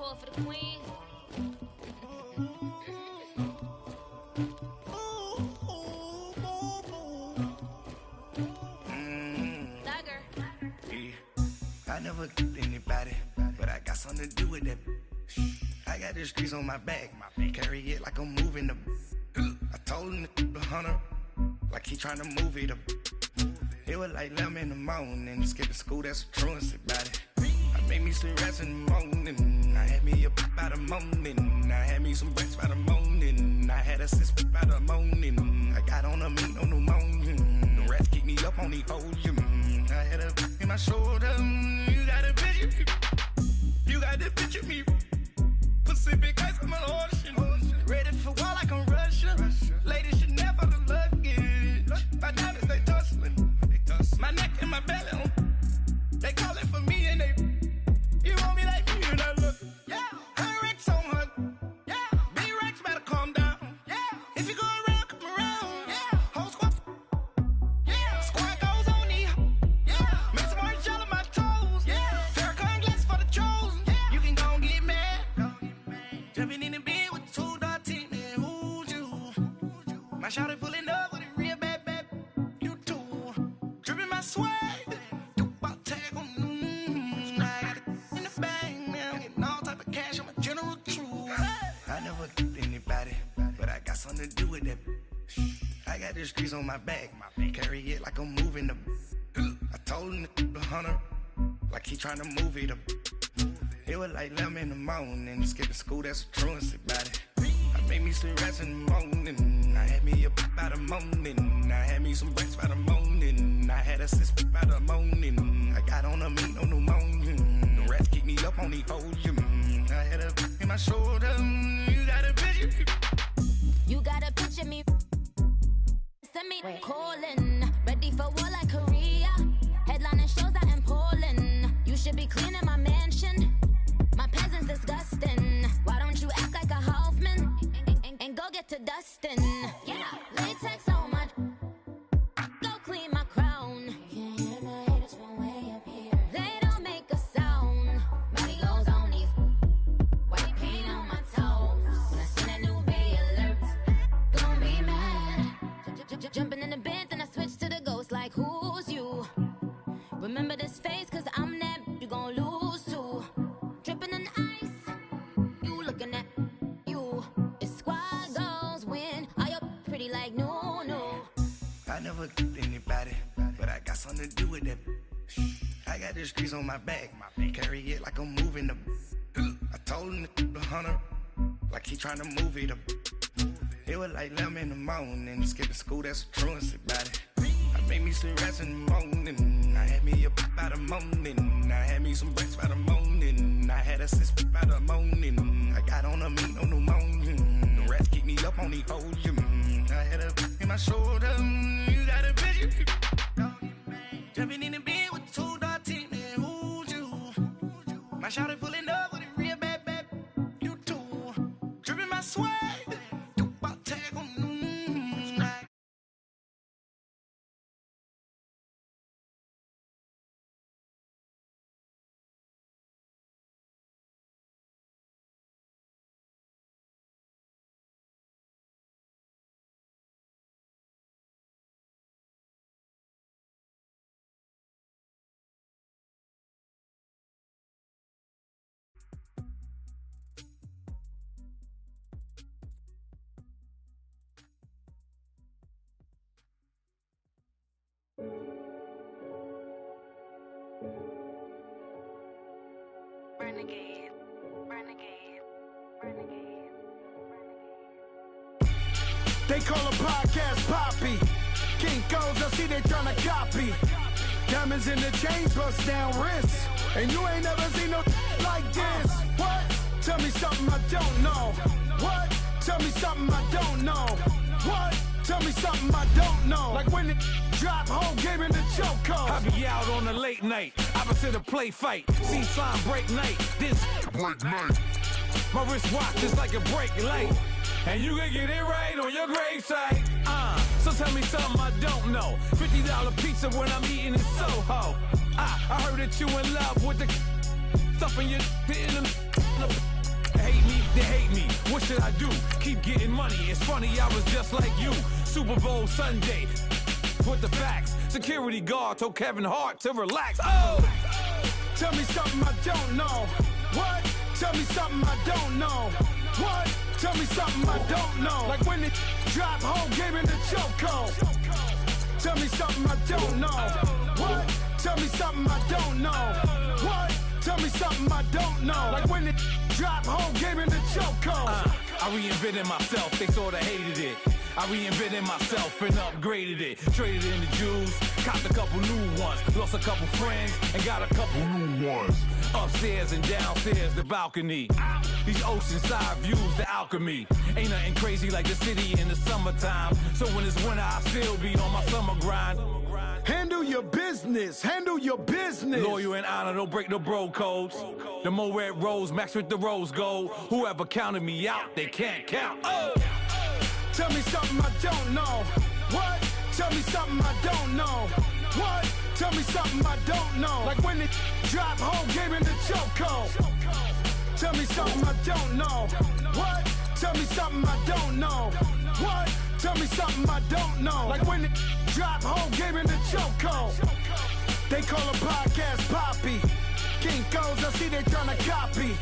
pour for the queen. I never killed anybody, but I got something to do with that. I got the streets on my back, carry it like I'm moving the. I told him the hunter, like he trying to move it up. It was like 11 in the morning, skipping school, that's a truancy about it. I made me some rest in the morning, I had me up by the morning. I had me some breaks by the morning, I had a sis by the morning. I got on a meat on the morning, the rats keep me up on the ocean. I had a in my shoulder, you got a picture me, you got the picture me. Pacific ice on my ocean, ready for war like I'm Russia. Ladies should never the luggage, my diamonds they tussling. My neck and my belly, they calling for me and they, you want me like me and I look, yeah. Her Rex on her, yeah. Big Rex better calm down, yeah. If you go around, come around, yeah. Whole squad, yeah. Squad goes on me, yeah. Make some orange gel on my toes, yeah. Farrakhan glass for the chosen, yeah. You can go and get mad, jumping in the bed with 2 dark teeth, man. Who's you? My shawty pulling up with a real bad. Swag, about tag on I got it in the bag now, getting all type of cash. I'm a general truth. I never killed anybody, but I got something to do with that. I got the streets on my back, carry it like I'm moving the. I told him the hunter, like he trying to move it up. It was like 11 in the morning, skipping school, that's a truancy about it. I made me some rest in the morning, I had me up by the morning. I had me some breaks by the morning, I had a sis by the morning. I got on a meat on the morning, the rats keep me up on the ocean. I had a in my shoulder, you got a picture me. You got a picture me. Send me calling, ready for war like Korea. Headlining shows out in Poland. You should be cleaning my mansion. My peasants disgusting. Why don't you act like a Hoffman and go get to dustin'? Yeah, latex on my. Go clean my crown. You can hear my haters from way up here. They don't make a sound. Body goes on these. White paint on my toes. When I send a new bay alert, don't be mad. Jumping in the bed, then I switch to the ghost like who's you? Remember this face, cause I'm that you gon' lose too. Dripping in ice, you looking at you. It's squad goals win. Are you pretty like no, no? I never killed anybody, but I got something to do with that. I got the streets on my back, carry it like I'm moving the. I told him the hunter, like he trying to move it up. It was like 11 in the morning, skipping school, that's a truancy about it. I made me some rest in the morning, I had me up by the morning. I had me some breaks by the morning, I had a sis by the morning. I got on a meat on the morning, the rats keep me up on the ocean. I had a in my shoulder, you got a picture me. Jumping in the bed with 2 dark teeth, man. Who's you? My shawty pulling up with a real bad. You too, dripping my swag. Renegade. They call a podcast Poppy. Kinkos, I see they tryna copy. Diamonds in the chains, bust down wrists. And you ain't never seen no like this. What? Tell me something I don't know. What? Tell me something I don't know. What? Tell me something I don't know. Like when it drop, whole game in the chokehold. I be out on a late night, opposite a play fight. See slime break night, this break night. My wrist watch is like a break light. And you can get it right on your gravesite. So tell me something I don't know. $50 pizza when I'm eating in Soho. I heard that you in love with the stuff in your in the hate me, they hate me. What should I do? Keep getting money. It's funny, I was just like you. Super Bowl Sunday. With the facts. Security guard told Kevin Hart to relax. Oh! Tell me something I don't know. What? Tell me something I don't know. What? Tell me something I don't know. Like when it drop home, gave me the chokehold. Tell me something I don't know. What? Tell me something I don't know. What? Tell me something I don't know. Like when it drop home, gave me the chokehold. I reinvented myself, they sorta hated it. I reinvented myself and upgraded it. Traded in the Jews, copped a couple new ones. Lost a couple friends and got a couple new ones. Upstairs and downstairs, the balcony. These oceanside views, the alchemy. Ain't nothing crazy like the city in the summertime. So when it's winter, I still be on my summer grind. Handle your business, handle your business. Loyal and honor, don't break no bro codes. The more red rose, max with the rose gold. Whoever counted me out, they can't count. Oh! Tell me something I don't know. What? Tell me something I don't know. What? Tell me something I don't know. Like when it drop home, gave me the chokehold. Tell me something I don't know. What? Tell me something I don't know. What? Tell me something I don't know. Like when it drop home, gave me the chokehold. They call a podcast Poppy. Kinkos, I see they tryna copy.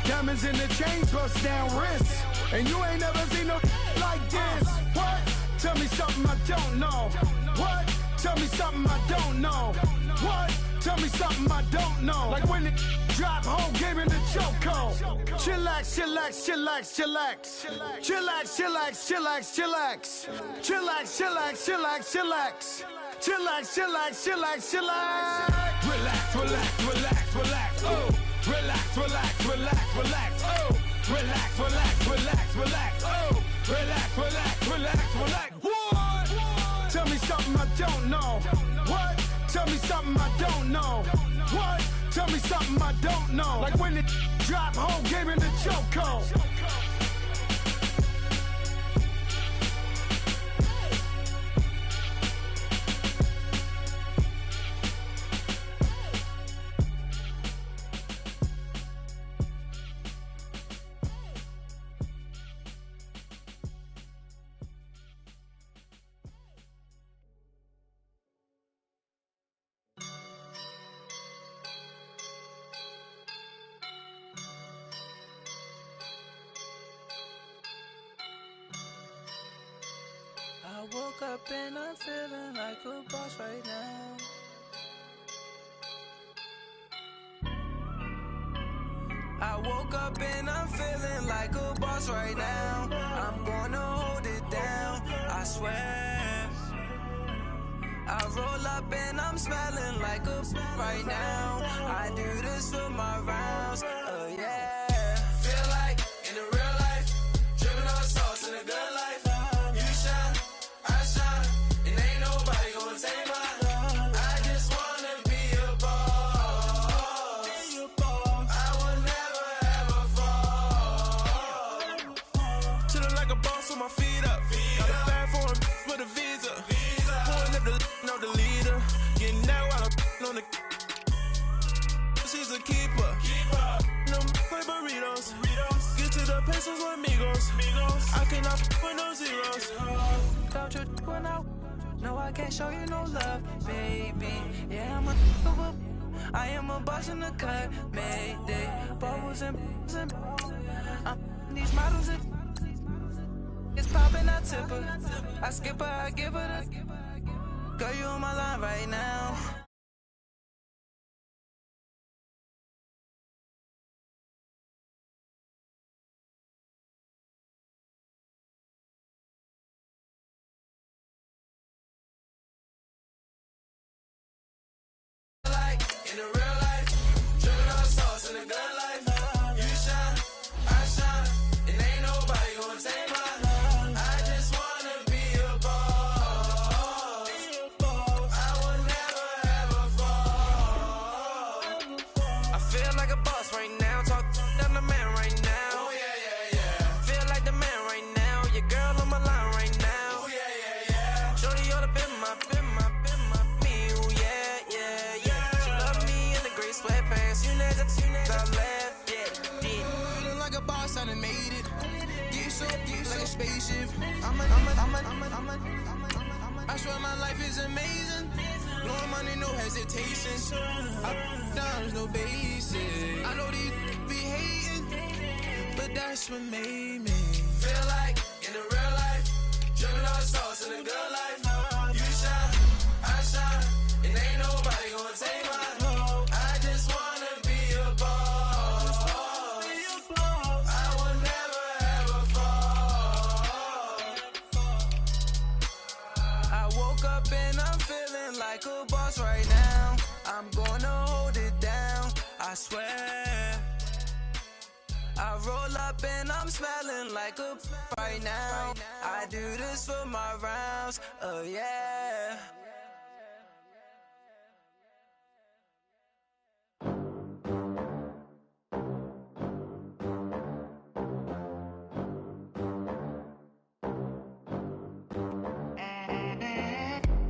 Diamonds in the chains, bust down wrists. And you ain't never seen no like this. What? Tell me something I don't know. What? Tell me something I don't know. What? Tell me something I don't know. Like when it drop home, gave me the chokehold. Chillax, chillax, chillax, chillax. Chillax, chillax, chillax, chillax. Chillax, chillax, chillax, chillax. Chillax, chillax, chillax, chillax. Relax, relax, relax, relax. Oh! Relax, relax, relax, relax. Oh! Relax, relax, relax, relax. Oh! Relax, relax, relax, relax. What? Tell me something I don't know. What? Tell me something I don't know. What? Tell me something I don't know. Like when it drop home, gave me the chokehold. I woke up and I'm feeling like a boss right now. I woke up and I'm feeling like a boss right now. I'm gonna hold it down, I swear. I roll up and I'm smelling like a right now. I do this for my rounds, yeah. Feel like in the real life, dripping on sauce in a good life. You shine, I shine, and ain't nobody gonna take mine. I just wanna be a boss. I will never ever fall. Chillin' like a boss with my feet up. Got a bag for him with a visa. Pulling up the know the leader. Getting out while I'm on the. She's a keeper. No play burritos. Get to the pesos with amigos. I cannot with no zeros. Don't you run out? No, I can't show you no love, baby. Yeah, I am a boss in the cut, mayday. Bubbles and these models and it's popping, I tip her. I skip her, I give her the. Girl, you on my line right now. In the real life, dripping on sauce in the good life. You shine, I shine, and ain't nobody gonna take mine. I just wanna be a boss. I will never ever fall. I feel like a boss right now, talk down the man right now. Oh yeah. Feel like the man right now, your girl on my line right now. Oh yeah. Shorty oughta been my me, ooh yeah. Sweatpants, you never I left, yeah. Feeling like a a boss, I done made it. Get so like a spaceship. I swear my life is amazing. Blowing money, no hesitation. Down, no basic. I know these be hating, but that's what made me feel like in the real life. Dripping all the sauce in the good life. You shine, I shine, and ain't nobody gonna take mine. I just wanna be a boss. I will never ever fall. I woke up and I'm feeling like a boss right now. I'm gonna hold it down, I swear. I roll up and I'm smelling like a right now. I do this for my rounds, oh yeah.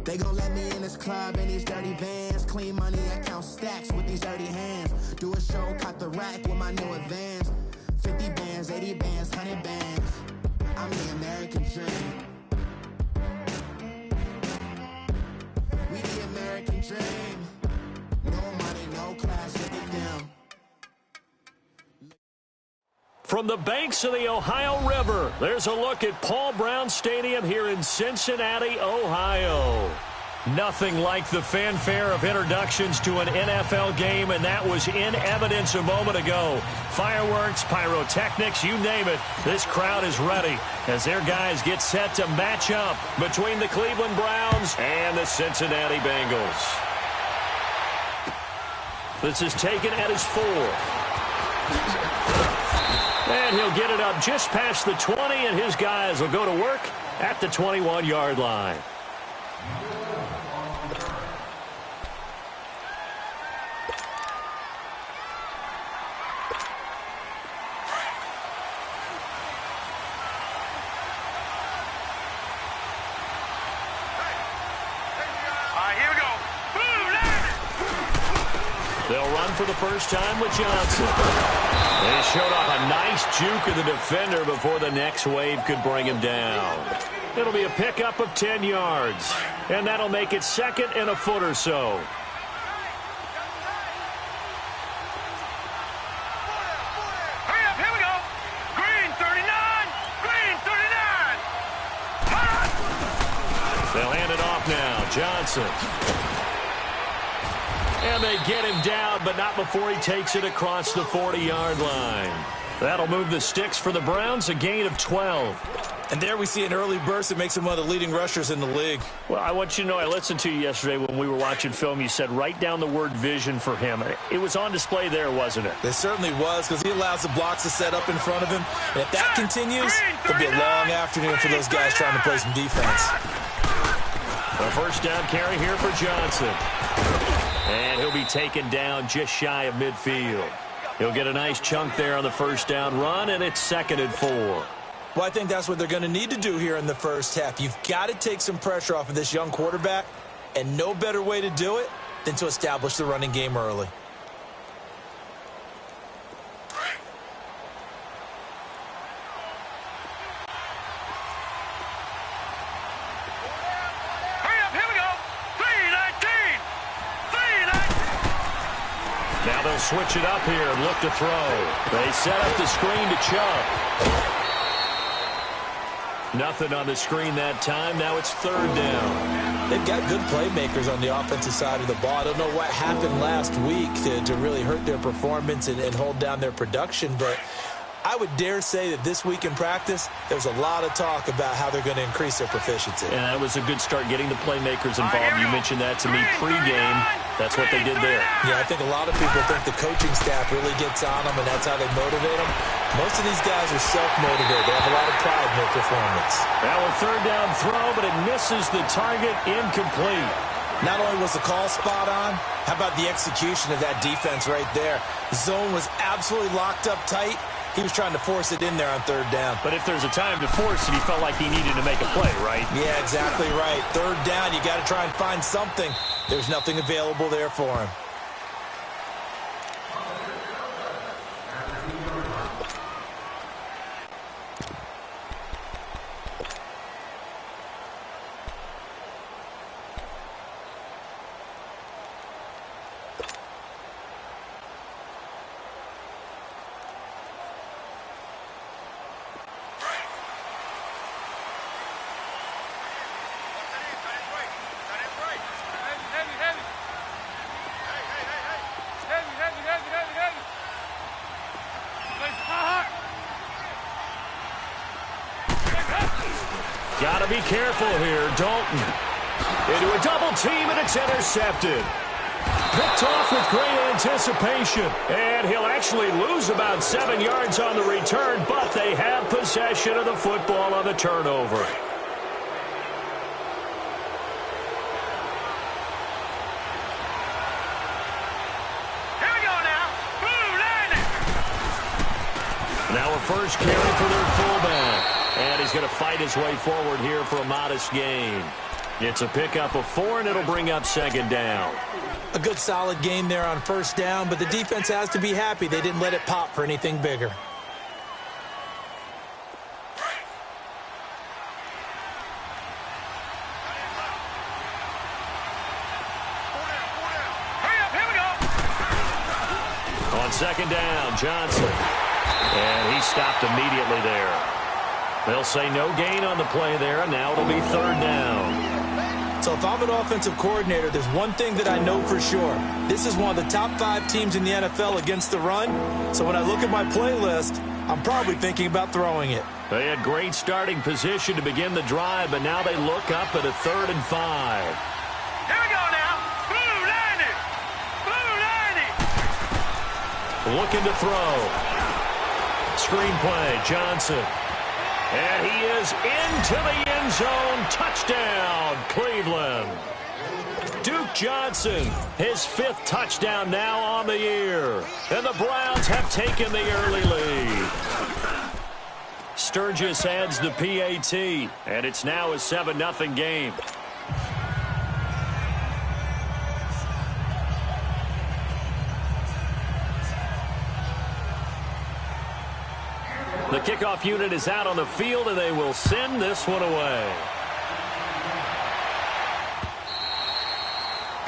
They gon' let me in this club in these dirty vans. Clean money, I count stacks with these dirty hands. Do a show, caught the rack with my new advance. 50 bands, 80 bands, 100 bands. I'm the American dream. We the American dream. No money, no class, look at them. From the banks of the Ohio River, there's a look at Paul Brown Stadium here in Cincinnati, Ohio. Nothing like the fanfare of introductions to an NFL game, and that was in evidence a moment ago. Fireworks, pyrotechnics, you name it, this crowd is ready as their guys get set to match up between the Cleveland Browns and the Cincinnati Bengals. This is taken at his 4. And he'll get it up just past the 20, and his guys will go to work at the 21-yard line. They'll run for the first time with Johnson. They showed off a nice juke of the defender before the next wave could bring him down. It'll be a pickup of 10 yards, and that'll make it second and a foot or so. Hurry up, here we go. Green 39, green 39. They'll hand it off now. Johnson. And they get him down, but not before he takes it across the 40-yard line. That'll move the sticks for the Browns, a gain of 12. And there we see an early burst that makes him one of the leading rushers in the league. Well, I want you to know, I listened to you yesterday when we were watching film. You said write down the word vision for him. It was on display there, wasn't it? It certainly was, because he allows the blocks to set up in front of him. And if that continues, it'll be a long afternoon for those guys trying to play some defense. The first down carry here for Johnson. And he'll be taken down just shy of midfield. He'll get a nice chunk there on the first down run, and it's second and 4. Well, I think that's what they're going to need to do here in the first half. You've got to take some pressure off of this young quarterback, and no better way to do it than to establish the running game early. Now they'll switch it up here and look to throw. They set up the screen to Chubb. Nothing on the screen that time. Now it's third down. They've got good playmakers on the offensive side of the ball. I don't know what happened last week to really hurt their performance and hold down their production, but I would dare say that this week in practice, there's a lot of talk about how they're going to increase their proficiency. And that was a good start getting the playmakers involved. You mentioned that to me pregame. That's what they did there. Yeah, I think a lot of people think the coaching staff really gets on them, and that's how they motivate them. Most of these guys are self-motivated. They have a lot of pride in their performance. Now a third down throw, but it misses the target, incomplete. Not only was the call spot on, how about the execution of that defense right there? Zone was absolutely locked up tight. He was trying to force it in there on third down. But if there's a time to force it, he felt like he needed to make a play, right? Yeah, exactly right. Third down, you got to try and find something. There's nothing available there for him. Got to be careful here. Dalton into a double team, and it's intercepted. Picked off with great anticipation. And he'll actually lose about 7 yards on the return, but they have possession of the football on the turnover. Now a first carry for their fullback. And he's going to fight his way forward here for a modest gain. It's a pickup of 4, and it'll bring up second down. A good solid game there on first down, but the defense has to be happy they didn't let it pop for anything bigger. On second down, Johnson. And he stopped immediately there. They'll say no gain on the play there, and now it'll be third down. So if I'm an offensive coordinator, there's one thing that I know for sure. This is one of the top 5 teams in the NFL against the run. So when I look at my playlist, I'm probably thinking about throwing it. They had great starting position to begin the drive, but now they look up at a 3rd and 5. Here we go now. Blue 90. Blue 90. Looking to throw. Screenplay, Johnson. And he is into the end zone. Touchdown, Cleveland. Duke Johnson, his 5th touchdown now on the year. And the Browns have taken the early lead. Sturgis adds the PAT, and it's now a 7-0 game. The kickoff unit is out on the field, and they will send this one away.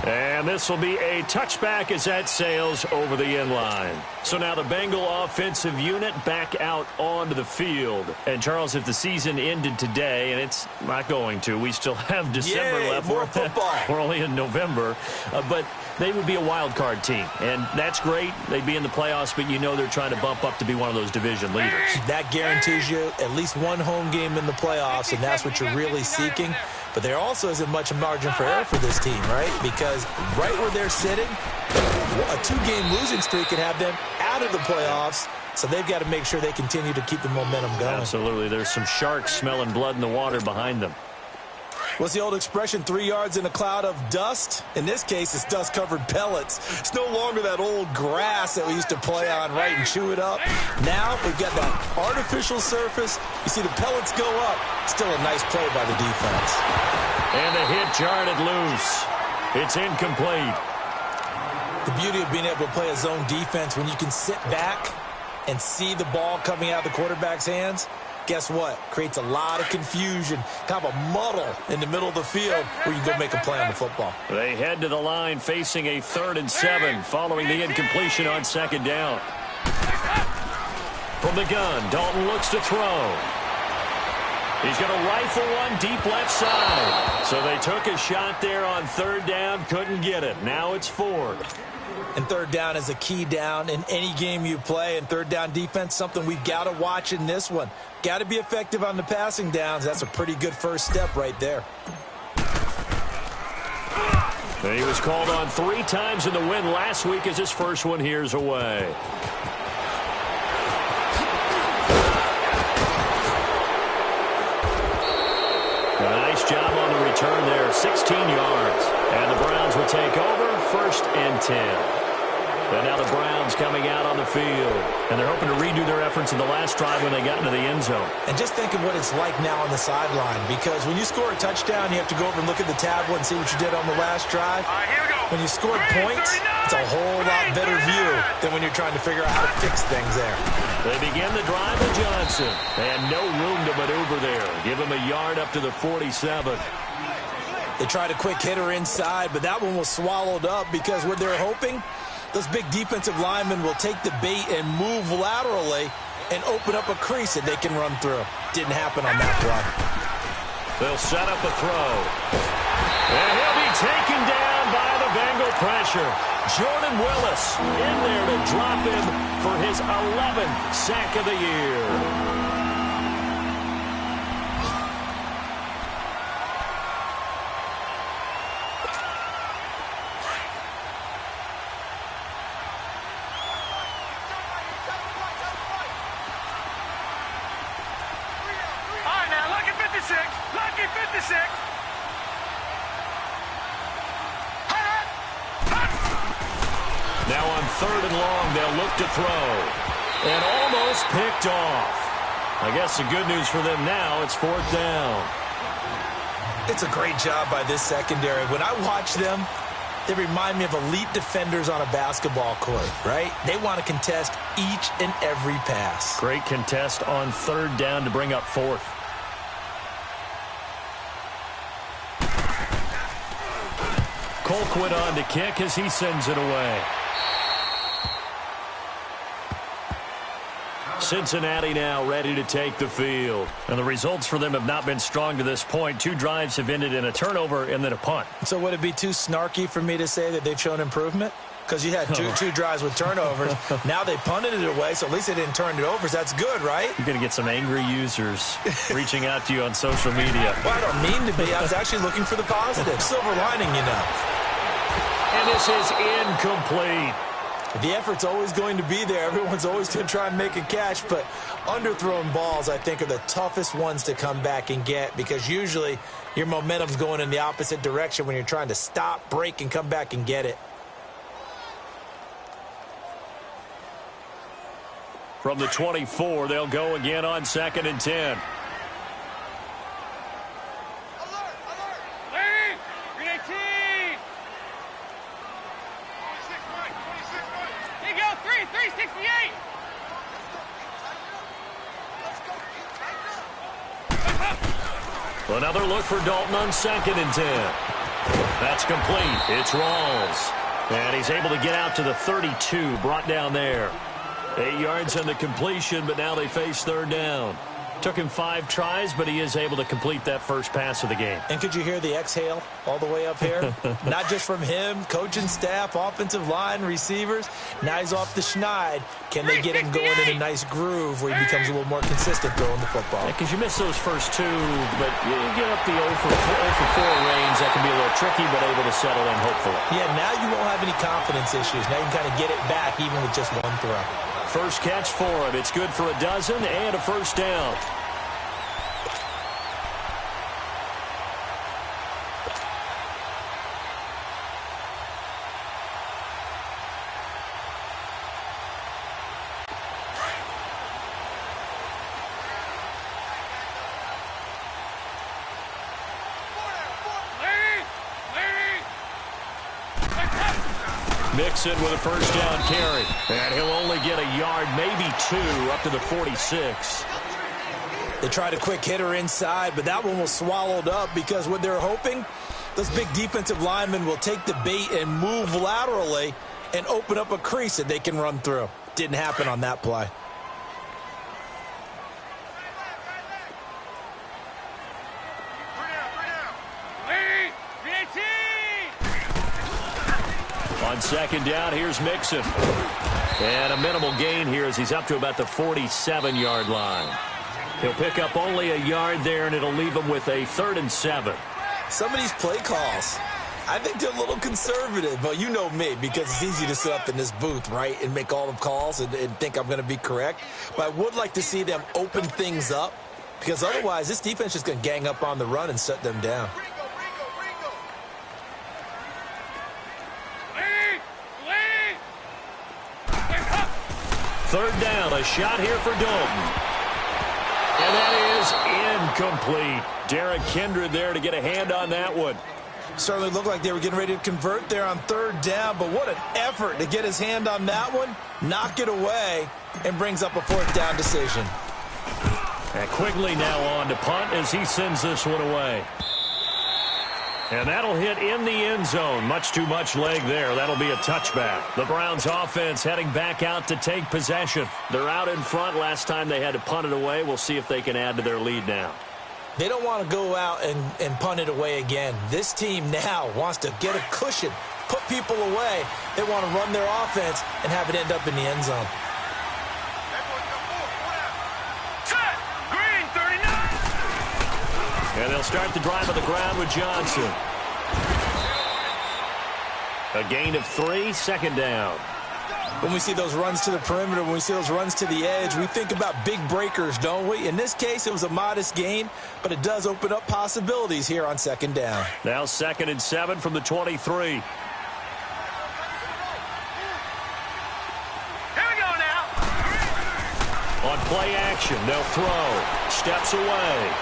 And this will be a touchback as that sails over the end line. So now the Bengal offensive unit back out onto the field. And, Charles, if the season ended today, and it's not going to, we still have December left. More football. We're only in November. But they would be a wild card team. And that's great. They'd be in the playoffs, but you know they're trying to bump up to be one of those division leaders. That guarantees you at least one home game in the playoffs, and that's what you're really seeking. But there also isn't much margin for error for this team, right? Because right where they're sitting, a 2-game losing streak could have them out of the playoffs. So they've got to make sure they continue to keep the momentum going. Absolutely. There's some sharks smelling blood in the water behind them. What's the old expression, 3 yards in a cloud of dust? In this case, it's dust-covered pellets. It's no longer that old grass that we used to play on, right, and chew it up. Now we've got that artificial surface. You see the pellets go up. Still a nice play by the defense. And the hit jarred it loose. It's incomplete. The beauty of being able to play a zone defense when you can sit back and see the ball coming out of the quarterback's hands, guess what? Creates a lot of confusion, kind of a muddle in the middle of the field where you go make a play on the football. They head to the line facing a 3rd and 7 following the incompletion on second down. From the gun, Dalton looks to throw. He's going to rifle one deep left side. So they took a shot there on 3rd down, couldn't get it. Now it's 4th. And 3rd down is a key down in any game you play. And 3rd down defense, something we've got to watch in this one. Got to be effective on the passing downs. That's a pretty good first step right there. And he was called on 3 times in the win last week as his first one here's away. A nice job on the return there, 16 yards. And the Browns will take over, 1st and 10. And now the Browns coming out on the field. And they're hoping to redo their efforts in the last drive when they got into the end zone. And just think of what it's like now on the sideline. Because when you score a touchdown, you have to go over and look at the tablet and see what you did on the last drive. Here we go. When you score points, it's a whole lot better view than when you're trying to figure out how to fix things there. They begin the drive with Johnson. And no room to maneuver there. Give him a yard up to the 47. They tried a quick hitter inside, but that one was swallowed up because what they're hoping, those big defensive linemen will take the bait and move laterally and open up a crease that they can run through. Didn't happen on that play. They'll set up a throw. And he'll be taken down by the Bengal pressure. Jordan Willis in there to drop him for his 11th sack of the year. 56. Lucky 56. Now on 3rd and long, they'll look to throw. And almost picked off. I guess the good news for them now, it's 4th down. It's a great job by this secondary. When I watch them, they remind me of elite defenders on a basketball court, right? They want to contest each and every pass. Great contest on 3rd down to bring up 4th. Colquitt on to kick as he sends it away. Cincinnati now ready to take the field. And the results for them have not been strong to this point. 2 drives have ended in a turnover and then a punt. So would it be too snarky for me to say that they've shown improvement? Because you had two drives with turnovers. Now they punted it away, so at least they didn't turn it over. So that's good, right? You're going to get some angry users reaching out to you on social media. Well, I don't mean to be. I was actually looking for the positive. Silver lining, you know. And this is incomplete. The effort's always going to be there. Everyone's always going to try and make a catch, but underthrown balls, I think, are the toughest ones to come back and get because usually your momentum's going in the opposite direction when you're trying to stop, break, and come back and get it. From the 24, they'll go again on 2nd and 10. Another look for Dalton on 2nd and 10. That's complete. It's Rawls. And he's able to get out to the 32, brought down there. 8 yards on the completion, but now they face 3rd down. Took him 5 tries, but he is able to complete that first pass of the game. And could you hear the exhale all the way up here? Not just from him, coaching staff, offensive line, receivers. Now he's off the schneid. Can they get him going in a nice groove where he becomes a little more consistent throwing the football? Because you miss those first 2, but you get up the 0 for 4 range. That can be a little tricky, but able to settle in, hopefully. Yeah, now you won't have any confidence issues. Now you can kind of get it back even with just 1 throw. First catch for him. It's good for a dozen and a first down. Mixon with a first down carry. And he'll only get a yard, maybe 2, up to the 46. They tried a quick hitter inside, but that one was swallowed up because what they're hoping, those big defensive linemen will take the bait and move laterally and open up a crease that they can run through. Didn't happen on that play. On 2nd down, here's Mixon. And a minimal gain here as he's up to about the 47-yard line. He'll pick up only a yard there, and it'll leave him with a 3rd and 7. Some of these play calls, I think they're a little conservative. But you know me, because it's easy to sit up in this booth, right, and make all the calls and think I'm going to be correct. But I would like to see them open things up, because otherwise this defense is going to gang up on the run and shut them down. Third down, a shot here for Dalton. And that is incomplete. Derek Kindred there to get a hand on that one. Certainly looked like they were getting ready to convert there on 3rd down, but what an effort to get his hand on that one, knock it away, and brings up a 4th down decision. And Quigley now on to punt as he sends this one away. And that'll hit in the end zone. Much too much leg there. That'll be a touchback. The Browns offense heading back out to take possession. They're out in front. Last time they had to punt it away. We'll see if they can add to their lead now. They don't want to go out and punt it away again. This team now wants to get a cushion, put people away. They want to run their offense and have it end up in the end zone. And they'll start the drive on the ground with Johnson. A gain of 3, 2nd down. When we see those runs to the perimeter, when we see those runs to the edge, we think about big breakers, don't we? In this case, it was a modest gain, but it does open up possibilities here on second down. Now 2nd and 7 from the 23. Here we go now. On play action, they'll throw. Steps away.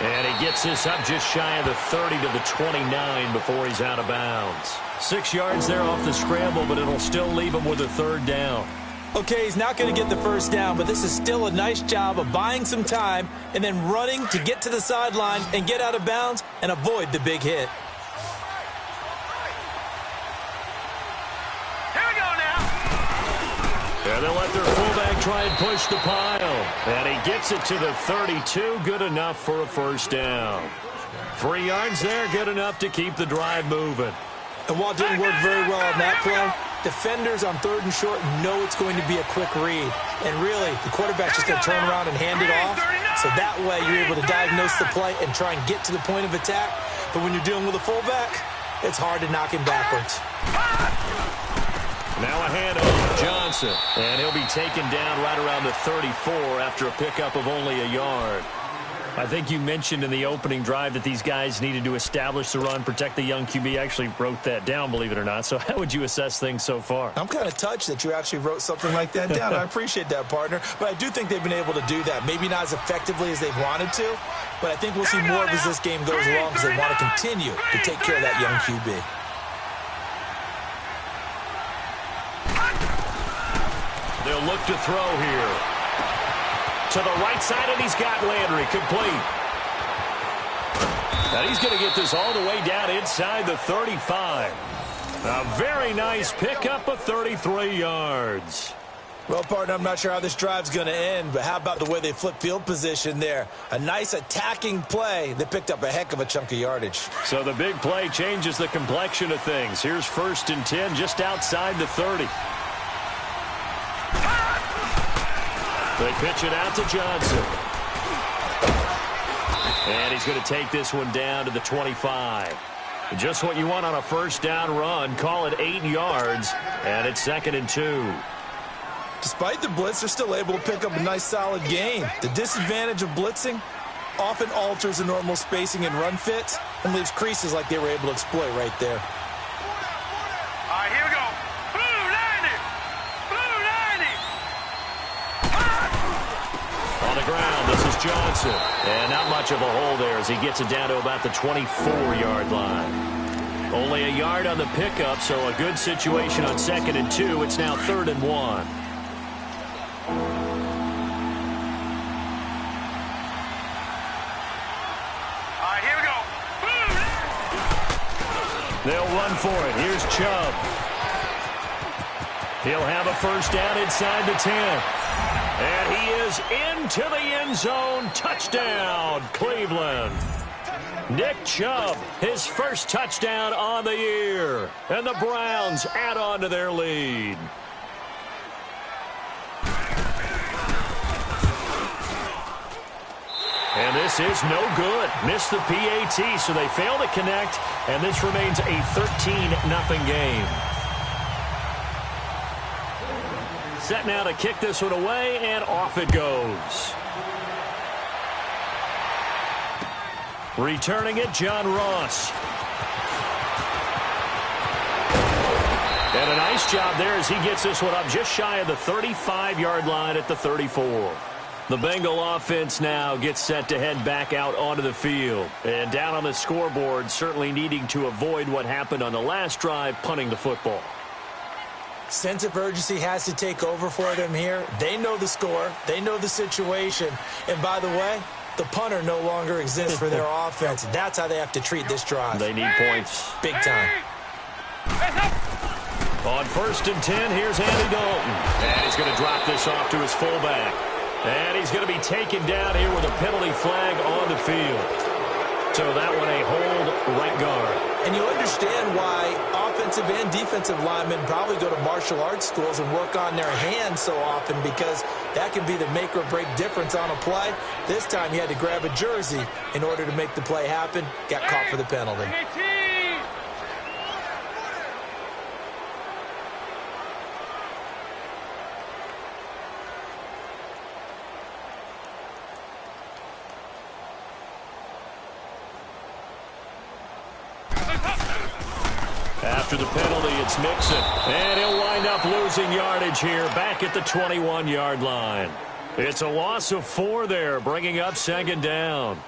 And he gets this up just shy of the 30 to the 29 before he's out of bounds. 6 yards there off the scramble, but it'll still leave him with a 3rd down. Okay, he's not going to get the 1st down, but this is still a nice job of buying some time and then running to get to the sideline and get out of bounds and avoid the big hit. Here we go now. And they'll let their fullback try and push the pile. And he gets it to the 32, good enough for a 1st down. 3 yards there, good enough to keep the drive moving. And while it didn't work very well on that play, defenders on 3rd and short know it's going to be a quick read. And really, the quarterback's just going to turn around and hand it off. So that way, you're able to diagnose the play and try and get to the point of attack. But when you're dealing with a fullback, it's hard to knock him backwards. Now a handoff to Johnson. And he'll be taken down right around the 34 after a pickup of only a yard. I think you mentioned in the opening drive that these guys needed to establish the run, protect the young QB. I actually wrote that down, believe it or not. So how would you assess things so far? I'm kind of touched that you actually wrote something like that down. I appreciate that, partner. But I do think they've been able to do that. Maybe not as effectively as they've wanted to, but I think we'll see more of as this game goes along because they want to continue to take care of that young QB. They'll look to throw here. To the right side, and he's got Landry complete. And he's going to get this all the way down inside the 35. A very nice pickup of 33 yards. Well, partner, I'm not sure how this drive's going to end, but how about the way they flip field position there? A nice attacking play that picked up a heck of a chunk of yardage. So the big play changes the complexion of things. Here's 1st and 10 just outside the 30. They pitch it out to Johnson. And he's going to take this one down to the 25. Just what you want on a 1st down run. Call it 8 yards, and it's 2nd and 2. Despite the blitz, they're still able to pick up a nice solid gain. The disadvantage of blitzing often alters the normal spacing and run fits and leaves creases like they were able to exploit right there. All right, here we go. Blue 90. Blue 90. On the ground, this is Johnson. And not much of a hole there as he gets it down to about the 24-yard line. Only a yard on the pickup, so a good situation on 2nd and 2. It's now 3rd and 1. They'll run for it. Here's Chubb. He'll have a 1st down inside the 10. And he is into the end zone. Touchdown, Cleveland. Nick Chubb, his 1st touchdown on the year. And the Browns add on to their lead. And this is no good. Missed the PAT, so they fail to connect, and this remains a 13-0 game. Set now to kick this one away, and off it goes. Returning it, John Ross. And a nice job there as he gets this one up just shy of the 35-yard line at the 34. The Bengal offense now gets set to head back out onto the field. And down on the scoreboard, certainly needing to avoid what happened on the last drive, punting the football. Sense of urgency has to take over for them here. They know the score. They know the situation. And by the way, the punter no longer exists for their offense. That's how they have to treat this drive. They need points. Big time. On 1st and 10, here's Andy Dalton. And he's going to drop this off to his fullback. And he's going to be taken down here with a penalty flag on the field. So that one a hold right guard. And you understand why offensive and defensive linemen probably go to martial arts schools and work on their hands so often, because that can be the make or break difference on a play. This time he had to grab a jersey in order to make the play happen. Got caught for the penalty. after the penalty. It's Mixon. And he'll wind up losing yardage here back at the 21-yard line. It's a loss of 4 there, bringing up second down.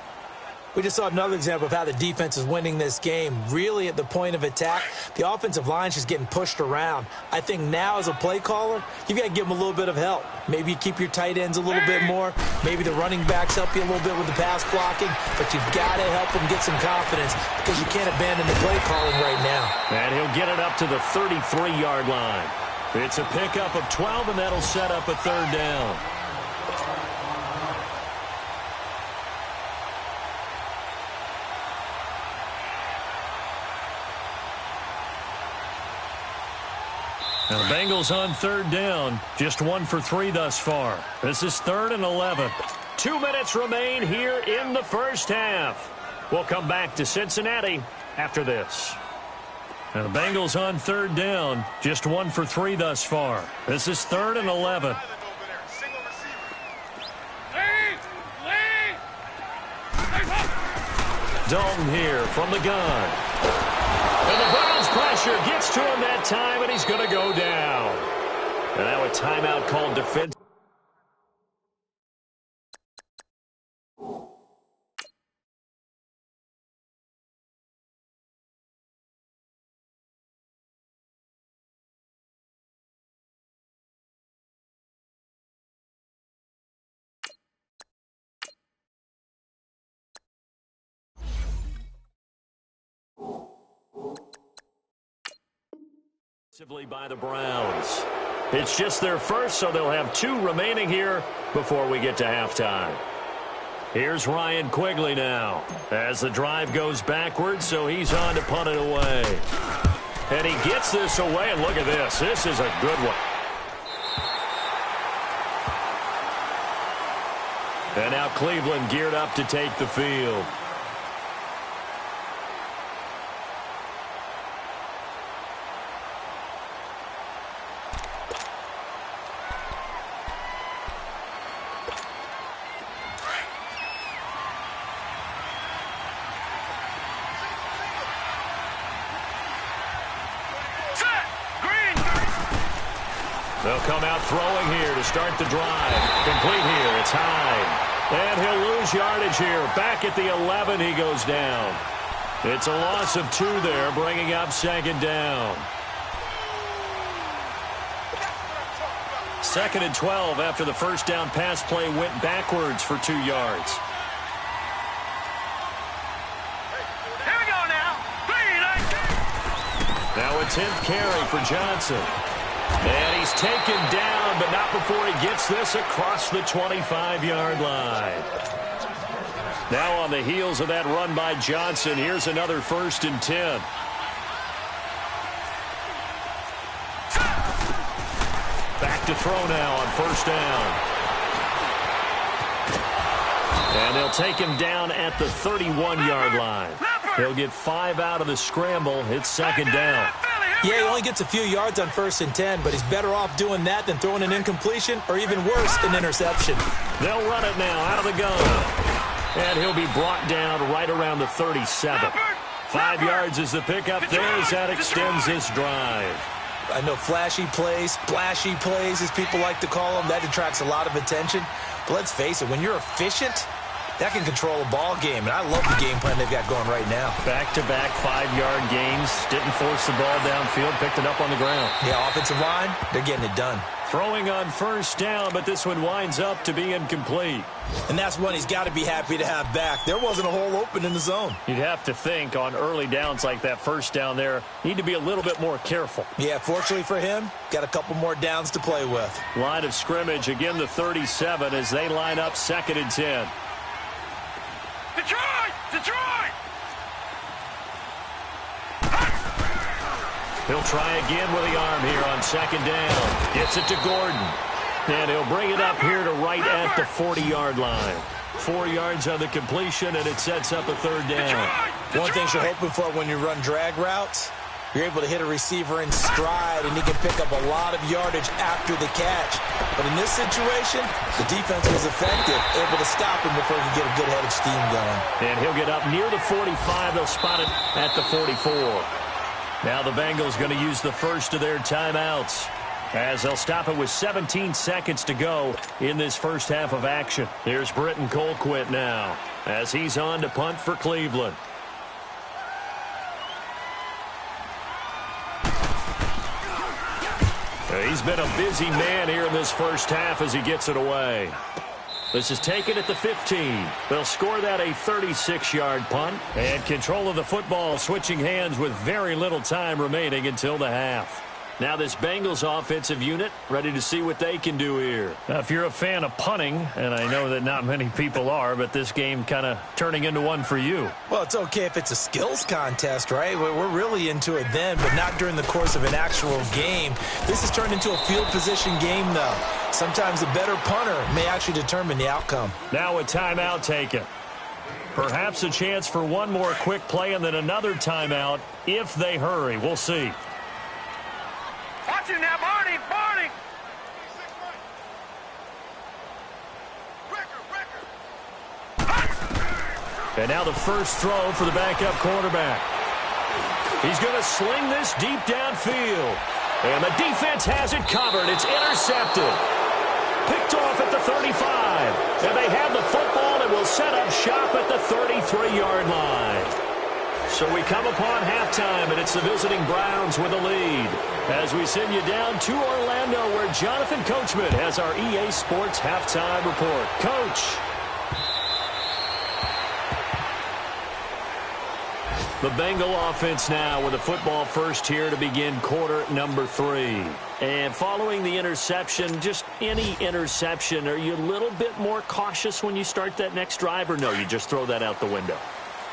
We just saw another example of how the defense is winning this game. Really at the point of attack, the offensive line's just getting pushed around. I think now as a play caller, you've got to give them a little bit of help. Maybe you keep your tight ends a little bit more. Maybe the running backs help you a little bit with the pass blocking. But you've got to help them get some confidence because you can't abandon the play calling right now. And he'll get it up to the 33-yard line. It's a pickup of 12, and that'll set up a third down. Now the Bengals on third down, just 1 for 3 thus far. This is 3rd and 11. 2 minutes remain here in the first half. We'll come back to Cincinnati after this. Now the Bengals on third down, just 1 for 3 thus far. This is 3rd and 11. Dalton here from the gun. And the Browns pressure gets to him that time, and he's going to go down. And now a timeout called defense. By the Browns. It's just their first, so they'll have 2 remaining here before we get to halftime. Here's Ryan Quigley now as the drive goes backwards, so he's on to punt it away. And he gets this away, and look at this. This is a good one. And now Cleveland geared up to take the field. They'll come out throwing here to start the drive. Complete here. It's Hyde. And he'll lose yardage here. Back at the 11, he goes down. It's a loss of 2 there, bringing up second down. 2nd and 12 after the first down pass play went backwards for 2 yards. Here we go now. Now a 10th carry for Johnson. And he's taken down, but not before he gets this across the 25-yard line. Now on the heels of that run by Johnson, here's another 1st and 10. Back to throw now on 1st down. And they'll take him down at the 31-yard line. He'll get 5 out of the scramble. It's 2nd down. Yeah, he only gets a few yards on 1st and 10, but he's better off doing that than throwing an incompletion or even worse, an interception. They'll run it now out of the gun. And he'll be brought down right around the 37. 5 yards is the pickup there as that extends this drive. I know flashy plays, splashy plays, as people like to call them, that attracts a lot of attention. But let's face it, when you're efficient, that can control a ball game, and I love the game plan they've got going right now. Back-to-back 5-yard gains. Didn't force the ball downfield. Picked it up on the ground. Yeah, offensive line, they're getting it done. Throwing on 1st down, but this one winds up to be incomplete. And that's one he's got to be happy to have back. There wasn't a hole open in the zone. You'd have to think on early downs like that 1st down there, need to be a little bit more careful. Yeah, fortunately for him, got a couple more downs to play with. Line of scrimmage, again the 37 as they line up 2nd and 10. Detroit! Detroit! He'll try again with the arm here on 2nd down. Gets it to Gordon. And he'll bring it up here to right at the 40-yard line. 4 yards on the completion, and it sets up a 3rd down. One thing you're hoping for when you run drag routes, you're able to hit a receiver in stride, and he can pick up a lot of yardage after the catch. But in this situation, the defense was effective, able to stop him before he could get a good head of steam going. And he'll get up near the 45. They'll spot it at the 44. Now the Bengals going to use the first of their timeouts, as they'll stop it with 17 seconds to go in this first half of action. Here's Britton Colquitt now, as he's on to punt for Cleveland. He's been a busy man here in this first half as he gets it away. This is taken at the 15. They'll score that a 36-yard punt. And control of the football switching hands with very little time remaining until the half. Now this Bengals offensive unit ready to see what they can do here. Now if you're a fan of punting, and I know that not many people are, but this game kind of turning into one for you. Well, it's okay if it's a skills contest, right? We're really into it then, but not during the course of an actual game. This has turned into a field position game, though. Sometimes the better punter may actually determine the outcome. Now a timeout taken. Perhaps a chance for one more quick play and then another timeout if they hurry. We'll see. Watch him now, Barney! Barney! And now the first throw for the backup quarterback. He's going to sling this deep downfield. And the defense has it covered. It's intercepted. Picked off at the 35. And they have the football and will set up shop at the 33-yard line. So we come upon halftime, and it's the visiting Browns with a lead. As we send you down to Orlando, where Jonathan Coachman has our EA Sports halftime report. Coach. The Bengal offense now with the football first here to begin quarter number 3. And following the interception, just any interception, are you a little bit more cautious when you start that next drive, or no, you just throw that out the window?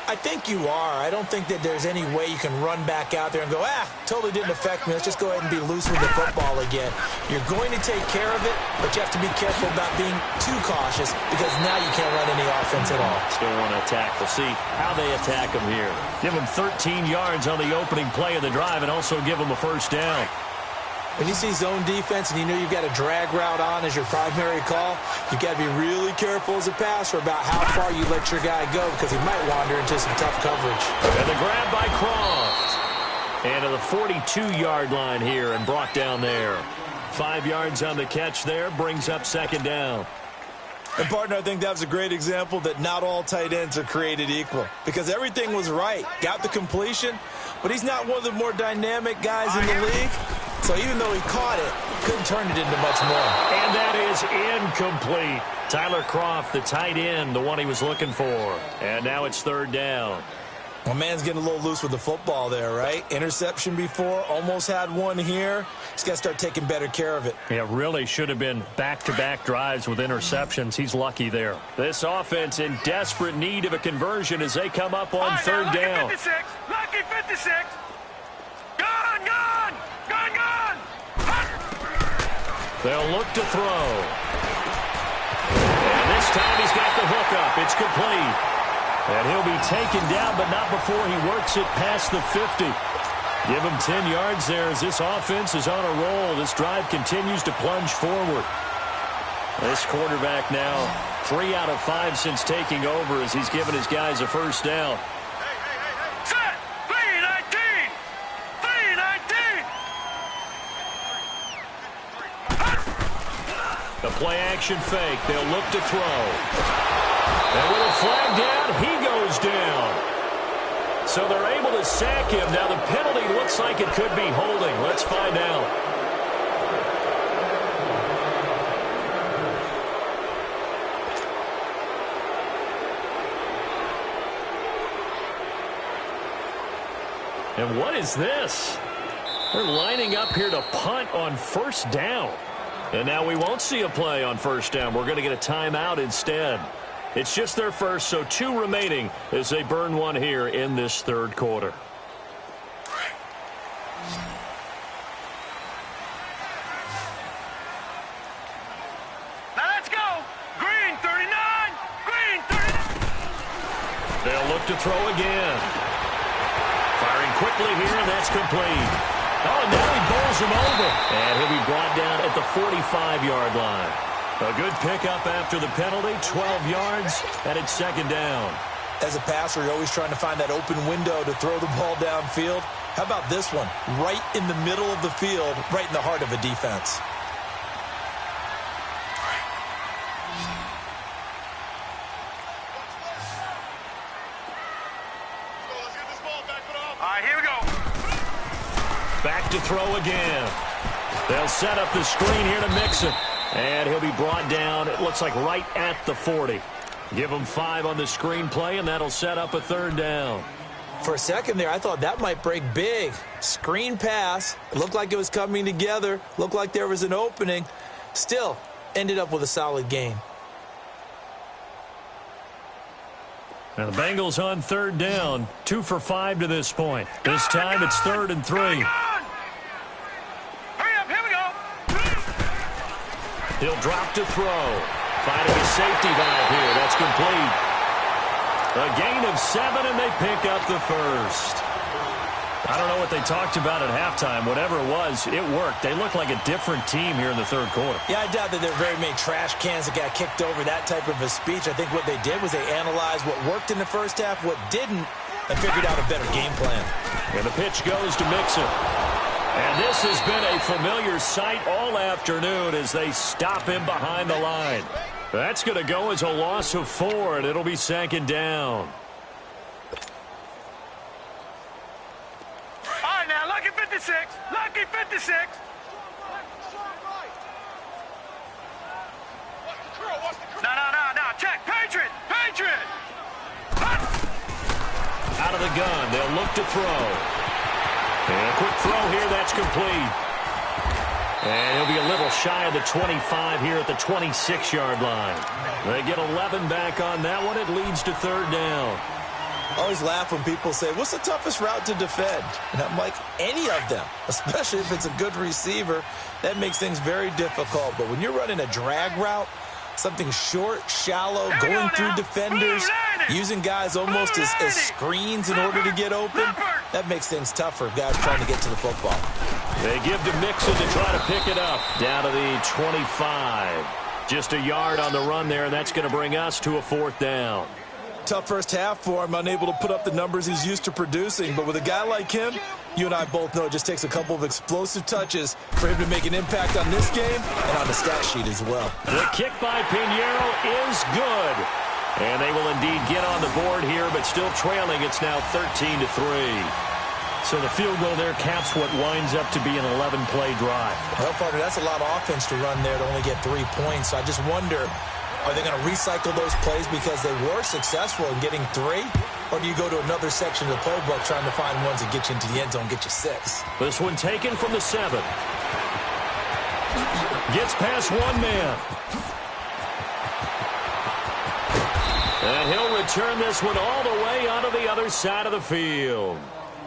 I think you are. I don't think that there's any way you can run back out there and go, totally didn't affect me. Let's just go ahead and be loose with the football again. You're going to take care of it, but you have to be careful about being too cautious because now you can't run any offense at all. Still want to attack. We'll see how they attack them here. Give them 13 yards on the opening play of the drive and also give them a first down. When you see zone defense and you know you've got a drag route on as your primary call, you've got to be really careful as a passer about how far you let your guy go because he might wander into some tough coverage. And the grab by Croft. And to the 42-yard line here and brought down there. 5 yards on the catch there, brings up second down. And, partner, I think that was a great example that not all tight ends are created equal because everything was right. Got the completion, but he's not one of the more dynamic guys in the league. So even though he caught it, couldn't turn it into much more. And that is incomplete. Tyler Croft, the tight end, the one he was looking for. And now it's third down. Well, man's getting a little loose with the football there, right? Interception before, almost had one here. He's got to start taking better care of it. Yeah, really should have been back-to-back drives with interceptions. He's lucky there. This offense in desperate need of a conversion as they come up on third down. 56. Lucky 56. Gone, gone. Gone, gone. They'll look to throw. And this time he's got the hook up. It's complete. And he'll be taken down, but not before he works it past the 50. Give him 10 yards there as this offense is on a roll. This drive continues to plunge forward. This quarterback now 3 out of 5 since taking over as he's given his guys a first down. Set. 3-19. 3-19. The play action fake. They'll look to throw. And with a flag down, he goes down. So they're able to sack him. Now the penalty looks like it could be holding. Let's find out. And what is this? They're lining up here to punt on first down. And now we won't see a play on first down. We're going to get a timeout instead. It's just their first, so 2 remaining as they burn one here in this third quarter. Now let's go. Green 39. Green 39. They'll look to throw again. Firing quickly here, and that's complete. Oh, and now he bowls him over. And he'll be brought down at the 45-yard line. A good pickup after the penalty, 12 yards, and it's second down. As a passer, you're always trying to find that open window to throw the ball downfield. How about this one? Right in the middle of the field, right in the heart of a defense. All right, here we go. Back to throw again. They'll set up the screen here to Mixon. And he'll be brought down, it looks like right at the 40. Give him 5 on the screen play, and that'll set up a 3rd down. For a second there, I thought that might break big. Screen pass. It looked like it was coming together. Looked like there was an opening. Still, ended up with a solid gain. Now the Bengals on 3rd down. 2 for 5 to this point. This time it's 3rd and 3. He'll drop to throw. Finding a safety valve here. That's complete. A gain of 7, and they pick up the 1st. I don't know what they talked about at halftime. Whatever it was, it worked. They look like a different team here in the 3rd quarter. Yeah, I doubt that there are very many trash cans that got kicked over, that type of a speech. I think what they did was they analyzed what worked in the first half, what didn't, and figured out a better game plan. And the pitch goes to Mixon. And this has been a familiar sight all afternoon as they stop him behind the line. That's going to go as a loss of 4, and it'll be 2nd down. All right, now, lucky 56. Lucky 56. No. Check. Patriot. Out of the gun. They'll look to throw. And a quick throw here, that's complete. And he'll be a little shy of the 25 here at the 26-yard line. They get 11 back on that one. It leads to 3rd down. I always laugh when people say, what's the toughest route to defend? And I'm like, any of them, especially if it's a good receiver. That makes things very difficult. But when you're running a drag route, something short, shallow, going through defenders, using guys almost as screens in order to get open, that makes things tough for guys trying to get to the football. They give to Mixon to try to pick it up. Down to the 25. Just a yard on the run there, and that's going to bring us to a 4th down. Tough first half for him, unable to put up the numbers he's used to producing. But with a guy like him, you and I both know it just takes a couple of explosive touches for him to make an impact on this game and on the stat sheet as well. The kick by Pinheiro is good. And they will indeed get on the board here, but still trailing. It's now 13-3. So the field goal there caps what winds up to be an 11-play drive. Well, partner, that's a lot of offense to run there to only get 3 points. So I just wonder, are they going to recycle those plays because they were successful in getting 3? Or do you go to another section of the playbook trying to find ones that get you into the end zone, get you 6? This one taken from the 7. Gets past one man. And he'll return this one all the way onto the other side of the field.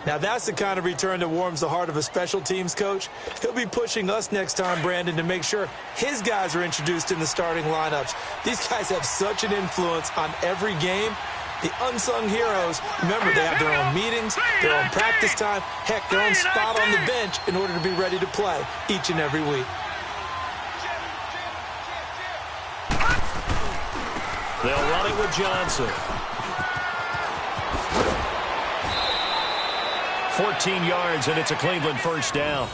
Now, that's the kind of return that warms the heart of a special teams coach. He'll be pushing us next time, Brandon, to make sure his guys are introduced in the starting lineups. These guys have such an influence on every game. The unsung heroes, remember, they have their own meetings, their own practice time, heck, their own spot on the bench in order to be ready to play each and every week. They'll run it with Johnson. 14 yards, and it's a Cleveland first down.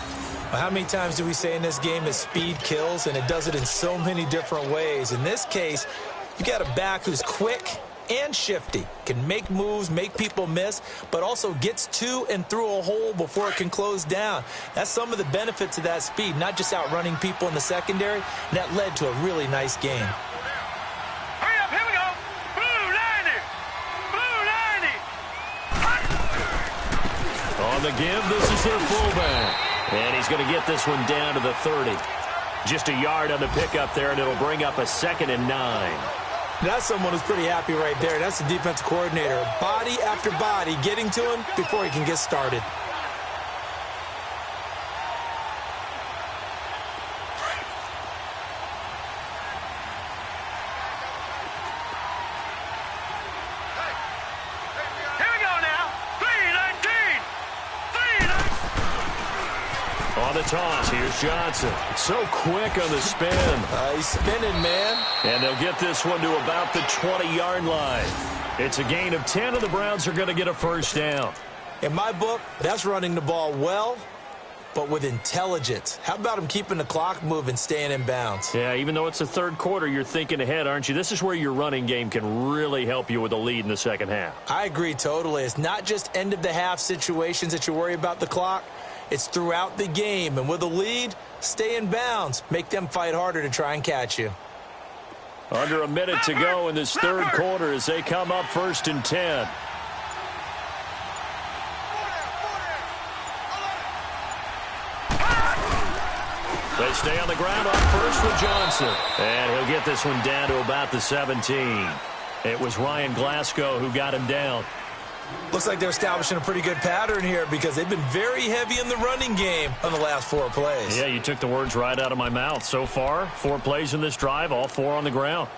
Well, how many times do we say in this game that speed kills, and it does it in so many different ways? In this case, you got a back who's quick and shifty, can make moves, make people miss, but also gets to and through a hole before it can close down. That's some of the benefits of that speed, not just outrunning people in the secondary, and that led to a really nice game. Hurry up, here we go. Blue 90. Blue 90. On the give, this is their fullback. And he's going to get this one down to the 30. Just a yard on the pickup there, and it'll bring up a 2nd and 9. That's someone who's pretty happy right there. That's the defensive coordinator. Body after body getting to him before he can get started. Here we go now. 3-19. On the toss, here's Johnson. So quick on the spin. He's spinning, man. And they'll get this one to about the 20-yard line. It's a gain of 10, and the Browns are going to get a first down. In my book, that's running the ball well, but with intelligence. How about him keeping the clock moving, staying in bounds? Yeah, even though it's the third quarter, you're thinking ahead, aren't you? This is where your running game can really help you with a lead in the second half. I agree totally. It's not just end-of-the-half situations that you worry about the clock. It's throughout the game. And with a lead, stay in bounds. Make them fight harder to try and catch you. Under a minute to go in this third quarter as they come up 1st and 10. They stay on the ground up first with Johnson. And he'll get this one down to about the 17. It was Ryan Glasgow who got him down. Looks like they're establishing a pretty good pattern here because they've been very heavy in the running game on the last 4 plays. Yeah, you took the words right out of my mouth. So far, 4 plays in this drive, all 4 on the ground.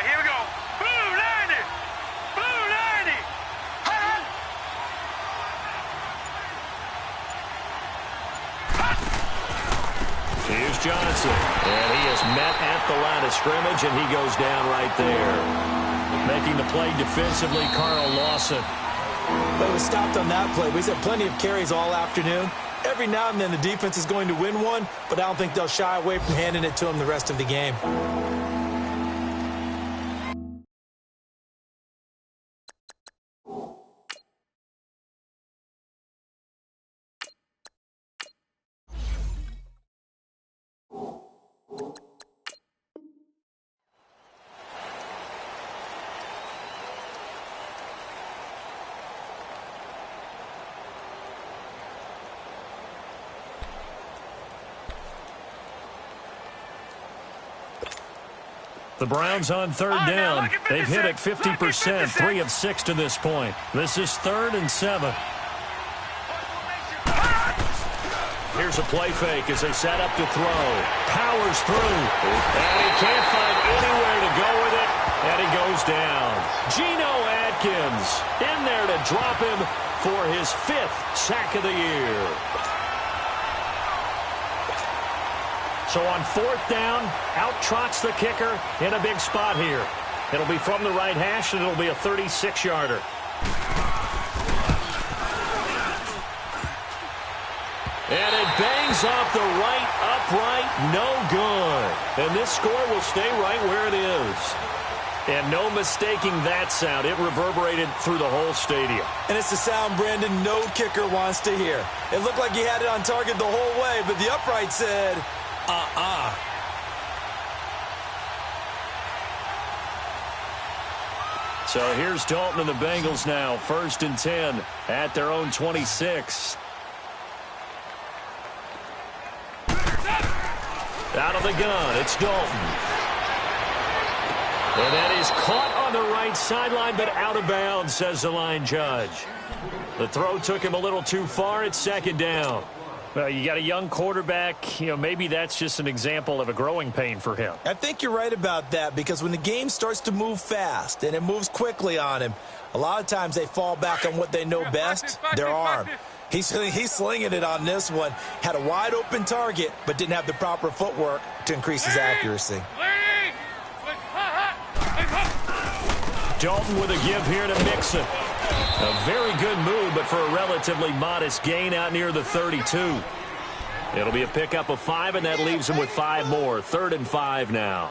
Here we go. Blue 90. Blue 90. Here's Johnson. And he is met at the line of scrimmage, and he goes down right there. Making the play defensively, Carl Lawson. But he was stopped on that play. We've had plenty of carries all afternoon. Every now and then the defense is going to win one, but I don't think they'll shy away from handing it to him the rest of the game. The Browns on third down. They've hit it 50%, 3 of 6 to this point. This is 3rd and 7. Here's a play fake as they set up to throw. Powers through. And he can't find anywhere to go with it. And he goes down. Geno Atkins in there to drop him for his 5th sack of the year. So on 4th down, out trots the kicker in a big spot here. It'll be from the right hash, and it'll be a 36-yarder. And it bangs off the right upright, no good. And this score will stay right where it is. And no mistaking that sound. It reverberated through the whole stadium. And it's the sound Brandon no kicker wants to hear. It looked like he had it on target the whole way, but the upright said, So here's Dalton and the Bengals now. 1st and 10 at their own 26. Out of the gun, it's Dalton. And that is caught on the right sideline, but out of bounds, says the line judge. The throw took him a little too far. It's 2nd down. Well, you got a young quarterback. You know, maybe that's just an example of a growing pain for him. I think you're right about that because when the game starts to move fast and it moves quickly on him, a lot of times they fall back on what they know best, their arm. He's slinging it on this one. Had a wide-open target, but didn't have the proper footwork to increase his accuracy. Dalton with a give here to Mixon. A very good move, but for a relatively modest gain out near the 32. It'll be a pickup of 5, and that leaves him with 5 more. 3rd and 5 now.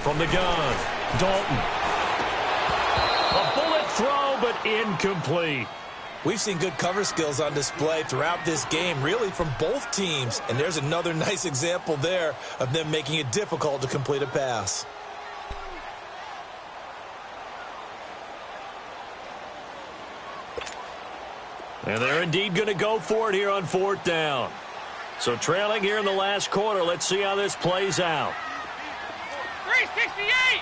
From the gun, Dalton. A bullet throw, but incomplete. We've seen good cover skills on display throughout this game, really from both teams. And there's another nice example there of them making it difficult to complete a pass. And they're indeed going to go for it here on 4th down. So trailing here in the last quarter. Let's see how this plays out. 368!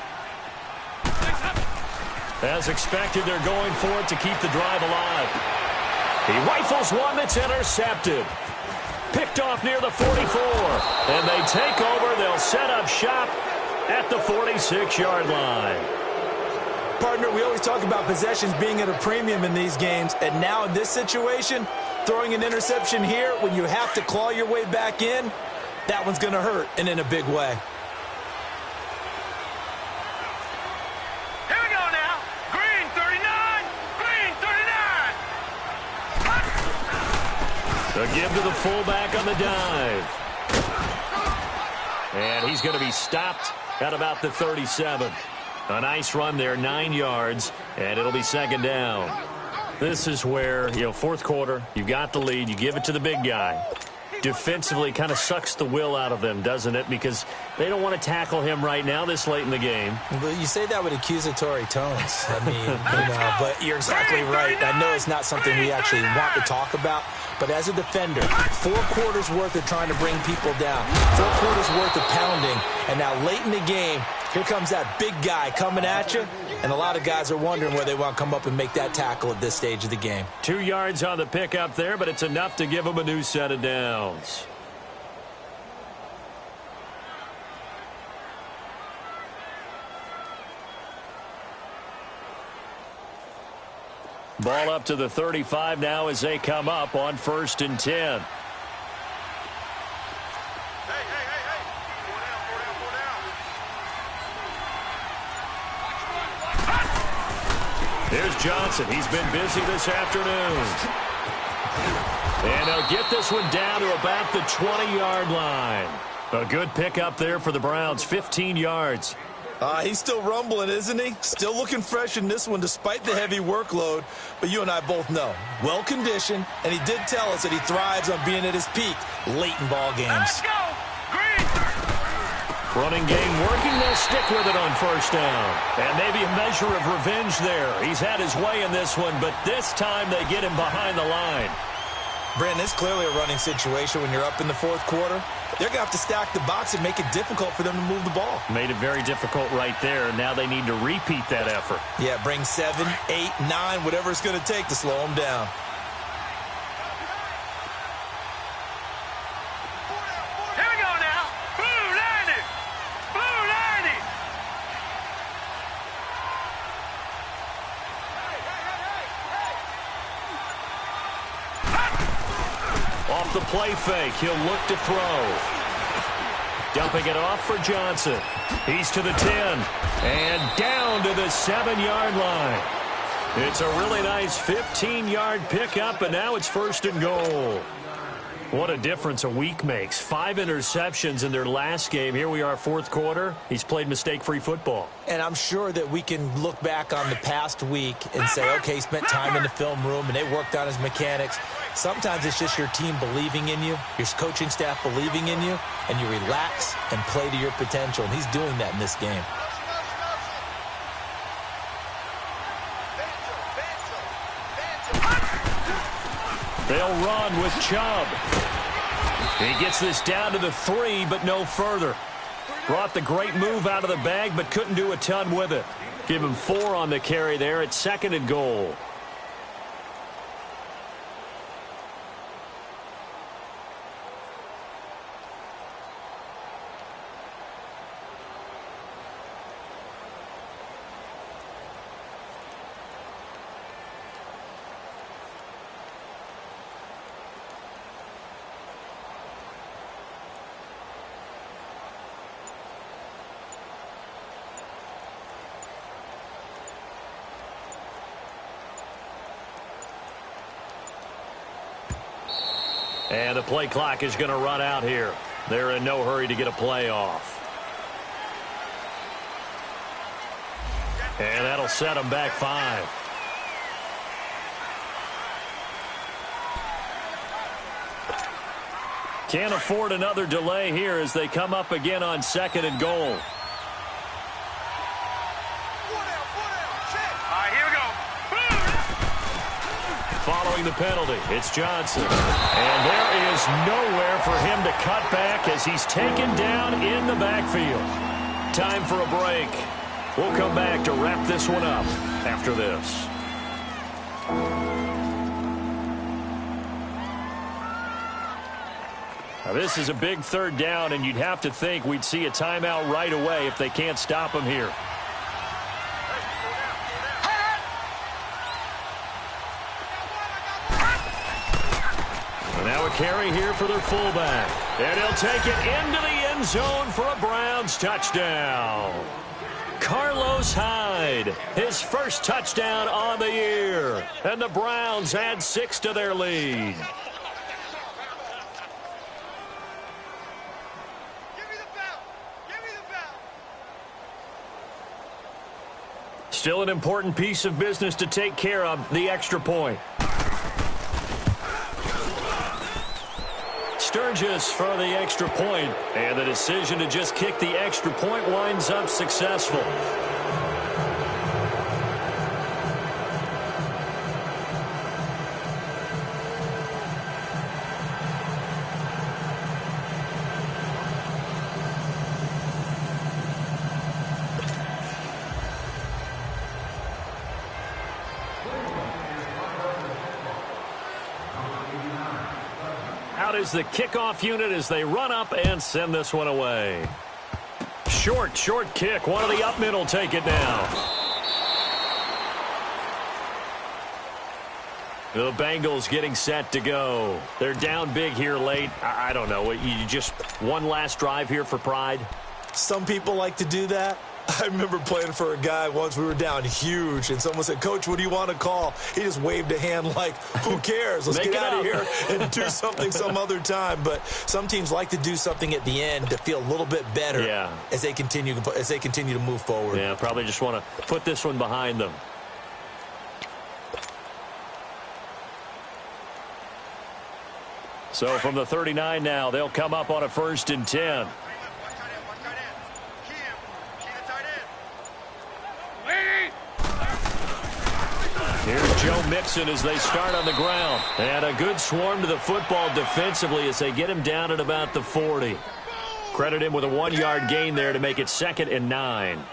As expected, they're going for it to keep the drive alive. He rifles one that's intercepted. Picked off near the 44. And they take over. They'll set up shop at the 46-yard line. Partner, we always talk about possessions being at a premium in these games. And now in this situation, throwing an interception here when you have to claw your way back in, that one's going to hurt, and in a big way. Here we go now. Green 39. Green 39. The give to the fullback on the dive. And he's going to be stopped at about the 37. A nice run there, 9 yards, and it'll be second down. This is where, fourth quarter, you got the lead, you give it to the big guy. Defensively kind of sucks the will out of them, doesn't it? Because they don't want to tackle him right now this late in the game. Well, you say that with accusatory tones. I mean, but you're exactly right. I know it's not something we actually want to talk about, but as a defender, 4 quarters worth of trying to bring people down, 4 quarters worth of pounding, and now late in the game, here comes that big guy coming at you, and a lot of guys are wondering where they want to come up and make that tackle at this stage of the game. 2 yards on the pickup there, but it's enough to give them a new set of downs. Ball up to the 35 now as they come up on 1st and 10. Here's Johnson. He's been busy this afternoon. And they'll get this one down to about the 20-yard line. A good pickup there for the Browns, 15 yards. He's still rumbling, isn't he? Still looking fresh in this one despite the heavy workload. But you and I both know, well-conditioned, and he did tell us that he thrives on being at his peak late in ball games. Let's go! Green! Running game working. They'll stick with it on 1st down. And maybe a measure of revenge there. He's had his way in this one, but this time they get him behind the line. Brandon, it's clearly a running situation when you're up in the 4th quarter. They're going to have to stack the box and make it difficult for them to move the ball. Made it very difficult right there. Now they need to repeat that effort. Yeah, bring 7, 8, 9, whatever it's going to take to slow them down. Here we go now. Blue 90. Blue 90. Off the play fake, he'll look to throw. Dumping it off for Johnson. He's to the 10. And down to the 7-yard line. It's a really nice 15-yard pickup, and now it's 1st and goal. What a difference a week makes. 5 interceptions in their last game. Here we are, 4th quarter. He's played mistake-free football. And I'm sure that we can look back on the past week and say, okay, he spent time in the film room and they worked on his mechanics. Sometimes it's just your team believing in you, your coaching staff believing in you, and you relax and play to your potential. And he's doing that in this game. They'll run with Chubb. He gets this down to the 3, but no further. Brought the great move out of the bag, but couldn't do a ton with it. Give him 4 on the carry there at 2nd and goal. And the play clock is going to run out here. They're in no hurry to get a play off. And that'll set them back 5. Can't afford another delay here as they come up again on 2nd and goal. All right, here we go. Blue. following the penalty. It's Johnson. And there is nowhere for him to cut back as he's taken down in the backfield. Time for a break. We'll come back to wrap this one up after this. Now, this is a big third down, and you'd have to think we'd see a timeout right away if they can't stop him here. And now a carry here for their fullback. And he'll take it into the end zone for a Browns touchdown. Carlos Hyde, his first touchdown on the year. And the Browns add 6 to their lead. Still an important piece of business to take care of, the extra point. Sturgis for the extra point, and the decision to just kick the extra point winds up successful. Out is the kickoff unit as they run up and send this one away. Short kick. One of the up men will take it now. The Bengals getting set to go. They're down big here late. I don't know. You just one last drive here for pride? Some people like to do that. I remember playing for a guy once. We were down huge, and someone said, "Coach, what do you want to call?" He just waved a hand like, who cares? Let's get out of here and do something some other time. But some teams like to do something at the end to feel a little bit better as they continue to move forward. Yeah, probably just want to put this one behind them. So from the 39 now, they'll come up on a 1st and 10. Here's Joe Mixon as they start on the ground. And a good swarm to the football defensively as they get him down at about the 40. Credit him with a 1-yard gain there to make it 2nd and 9.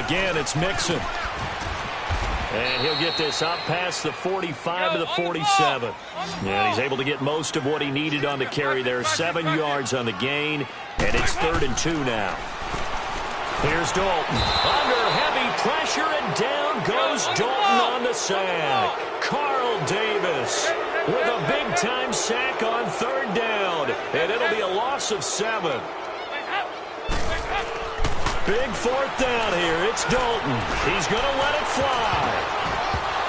Again, it's Mixon. And he'll get this up past the 45 to the 47. And he's able to get most of what he needed on the carry there. 7 yards on the gain. And it's 3rd and 2 now. Here's Dalton. Under heavy pressure, and down goes Dalton on the sack. Carl Davis with a big-time sack on 3rd down. And it'll be a loss of 7. Big 4th down here. It's Dalton. He's going to let it fly.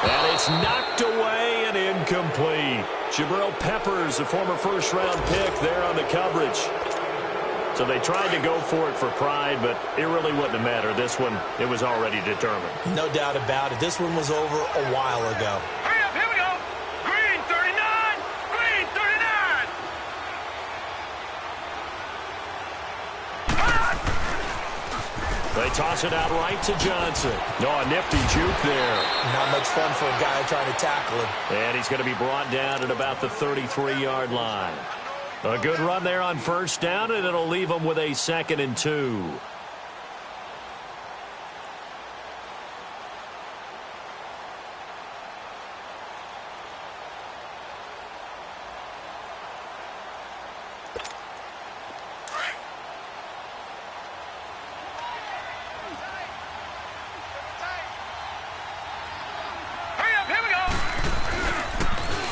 And it's knocked away and incomplete. Jabril Peppers, a former 1st-round pick there on the coverage. So they tried to go for it for pride, but it really wouldn't have mattered. This one, it was already determined. No doubt about it. This one was over a while ago. Hurry up, here we go. Green 39. Green 39. They toss it out right to Johnson. A nifty juke there. Not much fun for a guy trying to tackle him. And he's going to be brought down at about the 33-yard line. A good run there on 1st down, and it'll leave him with a 2nd and 2.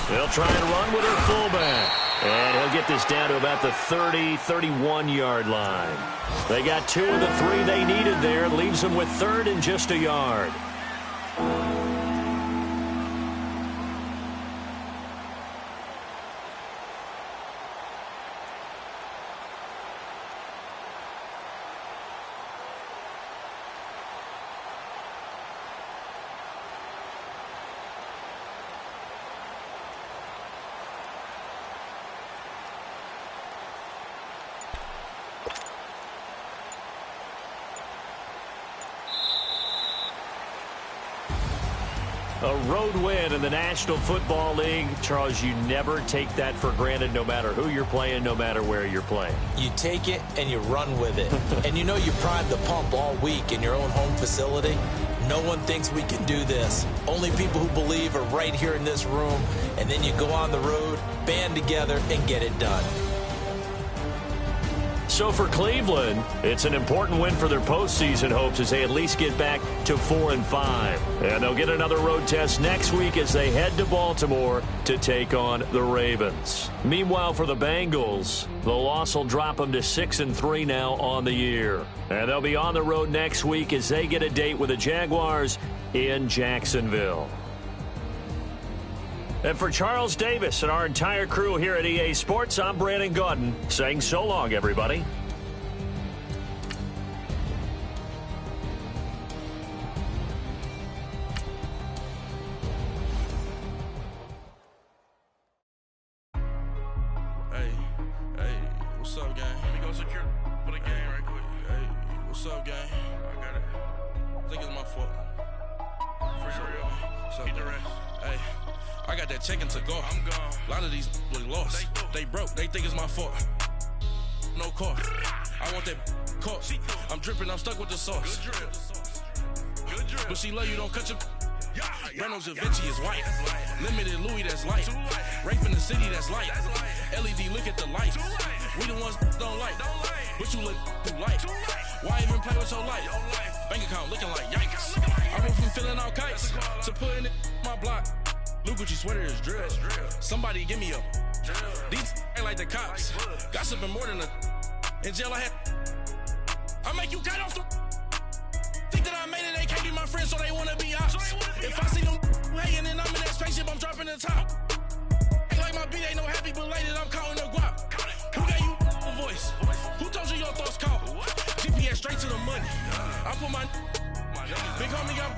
They'll try and run with their fullback. And he'll get this down to about the 31-yard line. They got 2 of the 3 they needed there. Leaves them with 3rd and just a yard. A road win in the National Football League. Charles, you never take that for granted no matter who you're playing, no matter where you're playing. You take it and you run with it. And you know you primed the pump all week in your own home facility. No one thinks we can do this. Only people who believe are right here in this room. And then you go on the road, band together, and get it done. So for Cleveland, it's an important win for their postseason hopes as they at least get back to 4-5. And they'll get another road test next week as they head to Baltimore to take on the Ravens. Meanwhile, for the Bengals, the loss will drop them to 6-3 now on the year. And they'll be on the road next week as they get a date with the Jaguars in Jacksonville. And for Charles Davis and our entire crew here at EA Sports, I'm Brandon Gaudin saying so long, everybody. Hey, what's up, gang? Let me go secure for the game right quick. Hey, what's up, gang? I got it. I think it's my fault. For real. What's up, the rest. Hey. I got that check-in to go. I'm gone. A lot of these look lost. They broke. They think it's my fault. No cost. I want that cost. I'm dripping. I'm stuck with the sauce. Good drip. Good drip. But she love you. Don't cut your. Reynolds Da Vinci is white. Limited Louis, that's light. Rape in the city, that's light. LED, look at the light. We the ones don't like. But you look too light. Why even play with so light? Bank account looking like yikes. I went from filling out kites to putting it in my block. Blue Gucci sweater is drill. Somebody give me a. These ain't like the cops. Gossiping more than a. In jail I had. I make you cut off the. Think that I made it, they can't be my friends, so they wanna be ops. If I see them hating and I'm in that spaceship, I'm dropping the top. Ain't like my beat, ain't no happy belated, I'm counting the guap. Who gave you a voice? Who told you your thoughts count? GPS straight to the money. I put my big homie got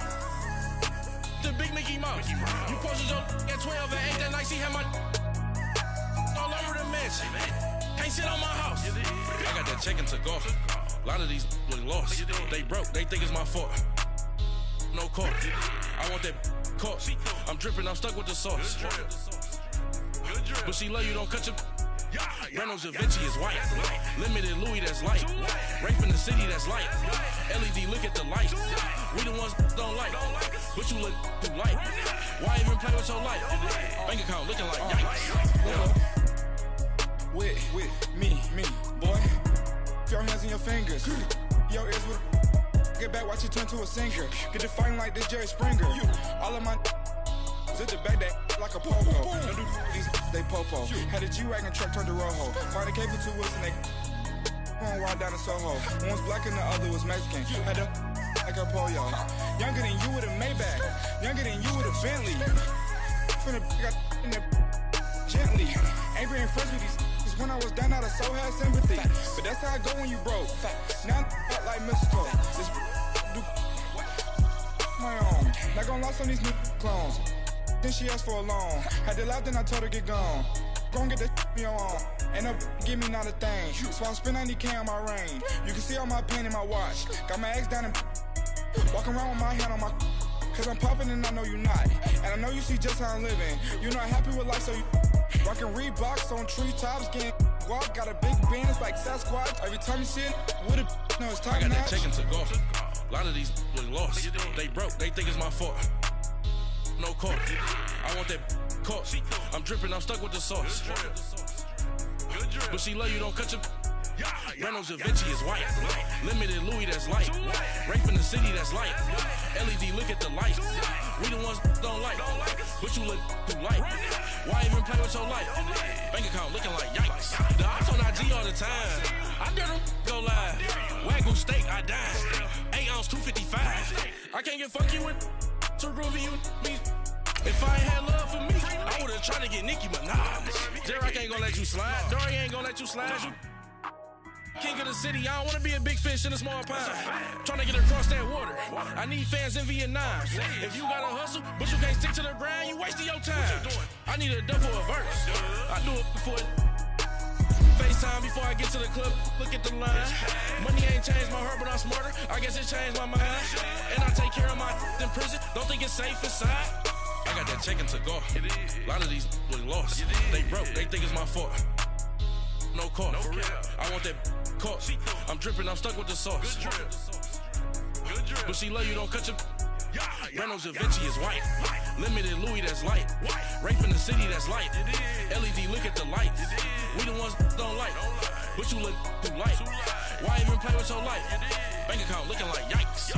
the big Mickey Mouse. You posted your at 12 and 8 that night, she had my all over the mansion. Can't sit on my house. I got that check-in to go. A lot of these look lost. They broke. They think it's my fault. No cost. I want that cost. I'm dripping. I'm stuck with the sauce. But she love you. Don't cut your. Reynolds Da Vinci is white. Limited Louis, that's light. Rape in the city, that's light. LED, look at the light. We the ones don't like. But you look too light. Why even play with your light? Bank account looking like yikes. With me, boy. Your hands in your fingers. Your ears with. Get back, watch it turn to a singer. Get to fighting like this Jerry Springer. All of my. Zip the back that like a popo. Don't do these, they popo. Had a G-Wagon truck turned to Rojo. Find a cable 2 wheels and they going wild down in Soho. One was black and the other was Mexican. Had a like a pollo. Younger than you with a Maybach. Younger than you with a Bentley. Finna got in the gently. Ain't being friends with these. Cause when I was down, I so had sympathy. But that's how I go when you broke. Now I'm like mistletoe. This do my own. Not gonna lost on these new clones. Then she asked for a loan. Had to laugh, then I told her get gone. Gon' get that me on. And up, give me not a thing. So I spend 90K on my range. You can see all my pain in my watch. Got my ex down and walking around with my hand on my. Cause I'm popping and I know you not. And I know you see just how I'm living. You're not happy with life, so you rockin' Reeboks on treetops, getting walk. Got a big band, it's like Sasquatch. Every time you see it, with a no, it's top notch. I got that check-in to go. A lot of these look lost. They broke, they think it's my fault. No cost. I want that cost. I'm dripping, I'm stuck with the sauce. But she love you, don't cut your. Reynolds Da Vinci is white. Limited Louis, that's light. Rape in the city, that's light. LED, look at the light. We the ones don't like. But you look too light. Why even play with your life? Bank account looking like yikes. The ops on IG all the time. I dare them go live. Wagyu steak, I dine. 8 ounce, 255. I can't get funky with too groovy you me. If I ain't had love for me, I would've tried to get Nicki Minaj. J-Rock ain't gonna let you slide. Dory ain't gonna let you slide. King of the city, I don't wanna be a big fish in a small pond. Tryna get across that water. I need fans in Vietnam. If you gotta hustle, but you can't stick to the grind, you wasting your time. I need a dub for a verse. I do it before FaceTime before I get to the club. Look at the line. Money ain't changed my heart, but I'm smarter. I guess it changed my mind. And I take care of my in prison. Don't think it's safe inside. I got that checking to go. A lot of these look lost. They broke, they think it's my fault. No call, for real. I want that caught. I'm dripping, I'm stuck with the sauce. But she love you, don't cut your. Reynolds Da Vinci is white. Limited Louis, that's light. Rape in the city, that's light. LED, look at the lights. We the ones don't like. But you look too light. Why even play with your life? Bank account looking like yikes.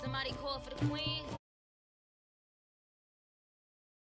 Somebody call for the queen.